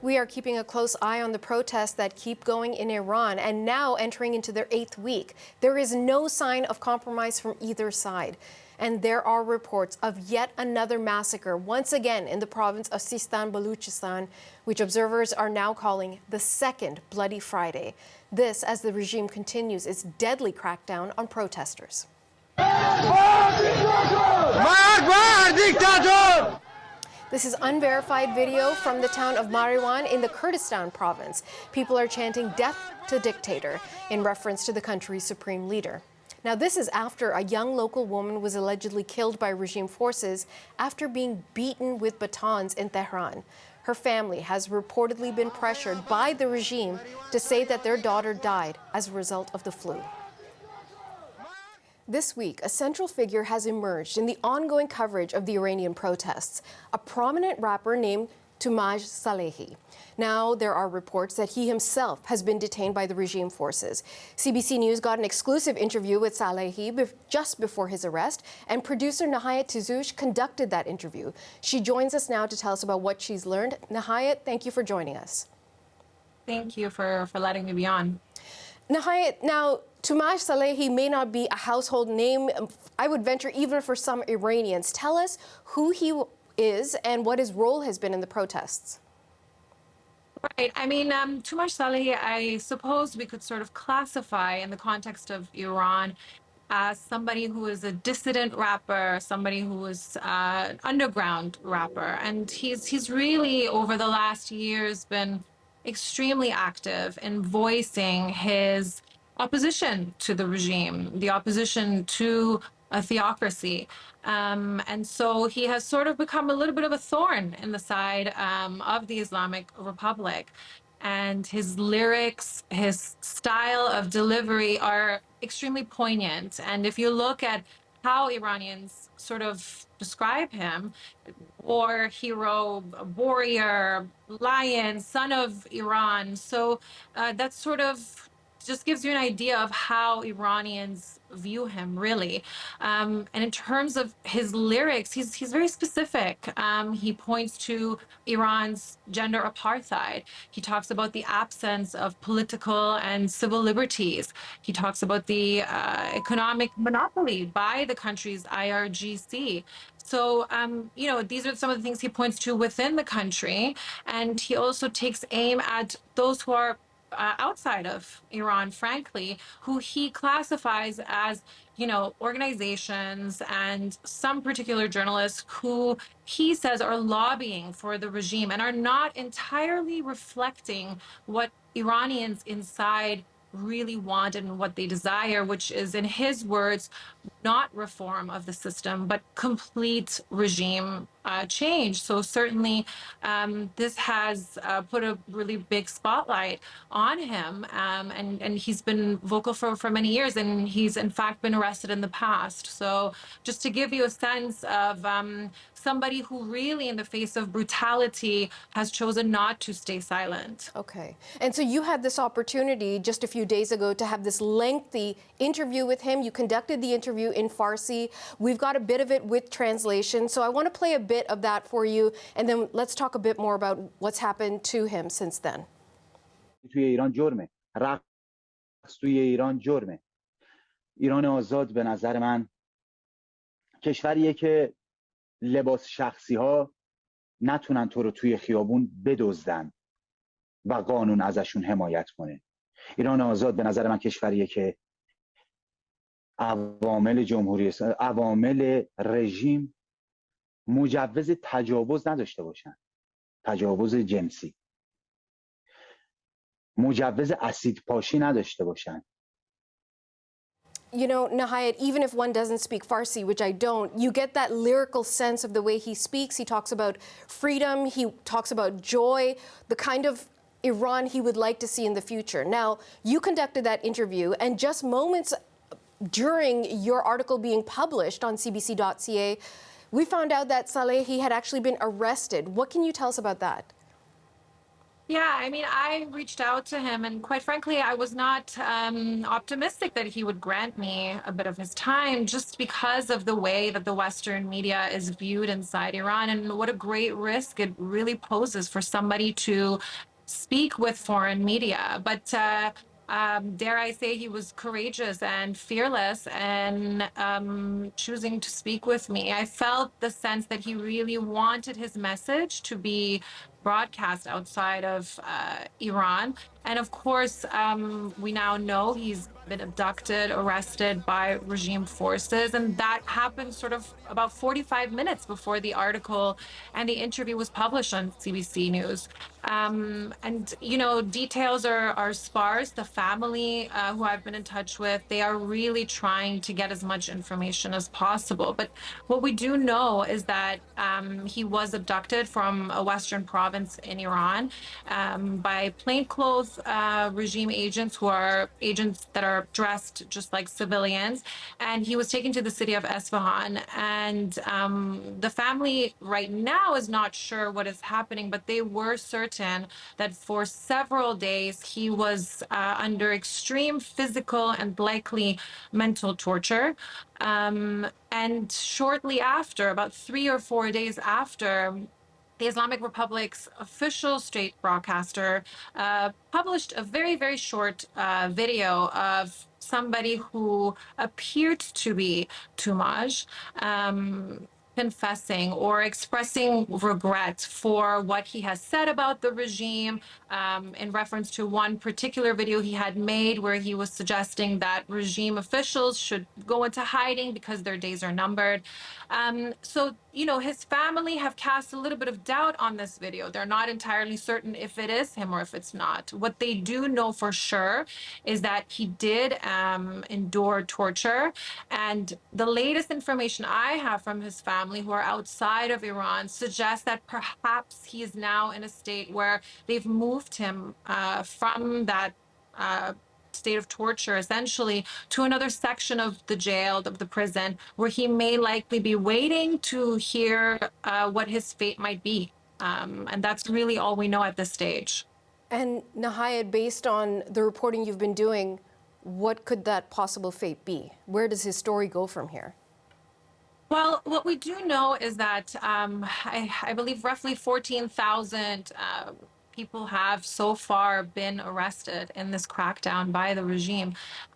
We are keeping a close eye on the protests that keep going in Iran and now entering into their 8th week. There is no sign of compromise from either side. And there are reports of yet another massacre, once again in the province of Sistan-Baluchistan, which observers are now calling the second Bloody Friday. This as the regime continues its deadly crackdown on protesters. This is unverified video from the town of Mariwan in the Kurdistan province. People are chanting "Death to Dictator" in reference to the country's supreme leader. Now, this is after a young local woman was allegedly killed by regime forces after being beaten with batons in Tehran. Her family has reportedly been pressured by the regime to say that their daughter died as a result of the flu. This week, a central figure has emerged in the ongoing coverage of the Iranian protests, a prominent rapper named Toomaj Salehi. Now, there are reports that he himself has been detained by the regime forces. CBC News got an exclusive interview with Salehi just before his arrest, and producer Nahayat Tizhoosh conducted that interview. She joins us now to tell us about what she's learned. Nahayat, thank you for joining us. Thank you for letting me be on. Nahayat, now, Toomaj Salehi may not be a household name, I would venture, even for some Iranians. Tell us who he is and what his role has been in the protests. Right. I mean, Toomaj Salehi, I suppose we could sort of classify in the context of Iran as somebody who is a dissident rapper, somebody who is an underground rapper. And he's really, over the last years, been extremely active in voicing his opposition to the regime, the opposition to a theocracy. And so he has sort of become a little bit of a thorn in the side of the Islamic Republic. And his lyrics, his style of delivery are extremely poignant. And if you look at how Iranians sort of describe him, war hero, warrior, lion, son of Iran. So that's sort of just gives you an idea of how Iranians view him, really. And in terms of his lyrics, he's very specific. He points to Iran's gender apartheid. He talks about the absence of political and civil liberties. He talks about the economic monopoly by the country's IRGC. So, you know, these are some of the things he points to within the country. And he also takes aim at those who are outside of Iran, frankly, who he classifies as, you know, organizations and some particular journalists who he says are lobbying for the regime and are not entirely reflecting what Iranians inside really want and what they desire, which is, in his words, not reform of the system, but complete regime change. So certainly this has put a really big spotlight on him, and he's been vocal for many years, and he's in fact been arrested in the past. So just to give you a sense of somebody who really, in the face of brutality, has chosen not to stay silent. Okay. And so you had this opportunity just a few days ago to have this lengthy interview with him. You conducted the interview in Farsi. We've got a bit of it with translation. So I want to play a bit of that for you, and then let's talk a bit more about what's happened to him since then. توی ایران جرمه. رقص توی ایران جرمه. ایران آزاد به نظر من کشوریه که لباس شخصی ها نتونن تو رو توی خیابون بدزدن و قانون ازشون حمایت کنه. ایران آزاد به نظر من کشوریه که عوامل جمهوری اسلامی، عوامل رژیم مجوز تجاوز نداشته باشن، تجاوز جنسی، مجوز اسید پاشی نداشته باشن. You know, Nahayat, even if one doesn't speak Farsi, which I don't, you get that lyrical sense of the way he speaks. He talks about freedom, he talks about joy, the kind of Iran he would like to see in the future. Now, you conducted that interview, and just moments during your article being published on CBC.ca, we found out that Salehi had actually been arrested. What can you tell us about that? Yeah, I mean, I reached out to him, and quite frankly, I was not optimistic that he would grant me a bit of his time just because of the way that the Western media is viewed inside Iran and what a great risk it really poses for somebody to speak with foreign media. But dare I say, he was courageous and fearless and choosing to speak with me. I felt the sense that he really wanted his message to be broadcast outside of Iran. And of course, we now know he's been abducted, arrested by regime forces. And that happened sort of about 45 minutes before the article and the interview was published on CBC News. And, you know, details are sparse. The family who I've been in touch with, they are really trying to get as much information as possible. But what we do know is that he was abducted from a Western province in Iran by plainclothes regime agents who are agents that are dressed just like civilians. And he was taken to the city of Esfahan. And the family right now is not sure what is happening, but they were certain that for several days he was under extreme physical and likely mental torture. And shortly after, about 3 or 4 days after, the Islamic Republic's official state broadcaster published a very, very short video of somebody who appeared to be Toomaj, confessing or expressing regret for what he has said about the regime, in reference to one particular video he had made where he was suggesting that regime officials should go into hiding because their days are numbered. So, you know, his family have cast a little bit of doubt on this video. They're not entirely certain if it is him or if it's not. What they do know for sure is that he did endure torture. And the latest information I have from his family, who are outside of Iran, suggests that perhaps he is now in a state where they've moved him from that state of torture, essentially, to another section of the jail, of the prison, where he may likely be waiting to hear what his fate might be. And that's really all we know at this stage. And Nahayat, based on the reporting you've been doing, what could that possible fate be? Where does his story go from here? Well, what we do know is that I believe roughly 14,000 people have so far been arrested in this crackdown by the regime.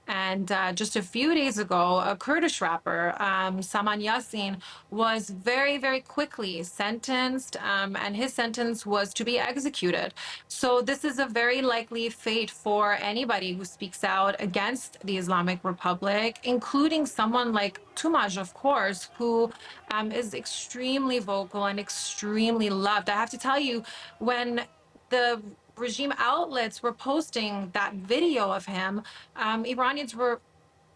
And just a few days ago, a Kurdish rapper, Saman Yassin, was very, very quickly sentenced, and his sentence was to be executed. So this is a very likely fate for anybody who speaks out against the Islamic Republic, including someone like Toomaj, of course, who is extremely vocal and extremely loved. I have to tell you, when the regime outlets were posting that video of him, Iranians were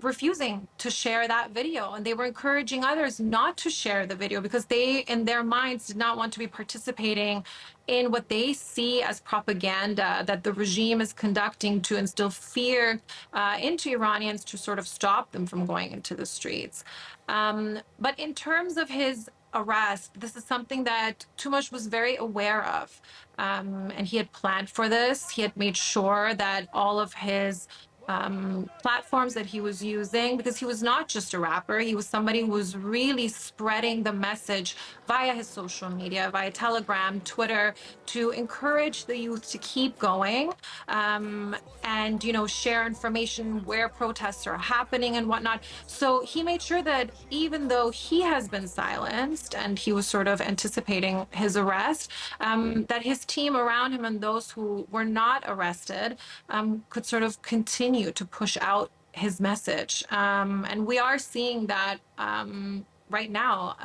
refusing to share that video, and they were encouraging others not to share the video because they, in their minds, did not want to be participating in what they see as propaganda that the regime is conducting to instill fear into Iranians to sort of stop them from going into the streets. But in terms of his arrest, this is something that Toomaj was very aware of. And he had planned for this. He had made sure that all of his platforms that he was using, because he was not just a rapper, he was somebody who was really spreading the message via his social media, via Telegram, Twitter, to encourage the youth to keep going and, you know, share information where protests are happening and whatnot. So he made sure that even though he has been silenced and he was sort of anticipating his arrest, that his team around him and those who were not arrested could sort of continue to push out his message. And we are seeing that right now.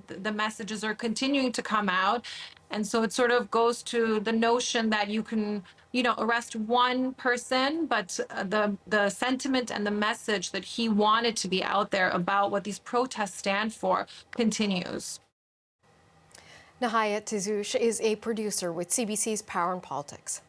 The messages are continuing to come out. And so it sort of goes to the notion that you can, you know, arrest one person, but the sentiment and the message that he wanted to be out there about what these protests stand for continues. Nahayat Tizhoosh is a producer with CBC's Power and Politics.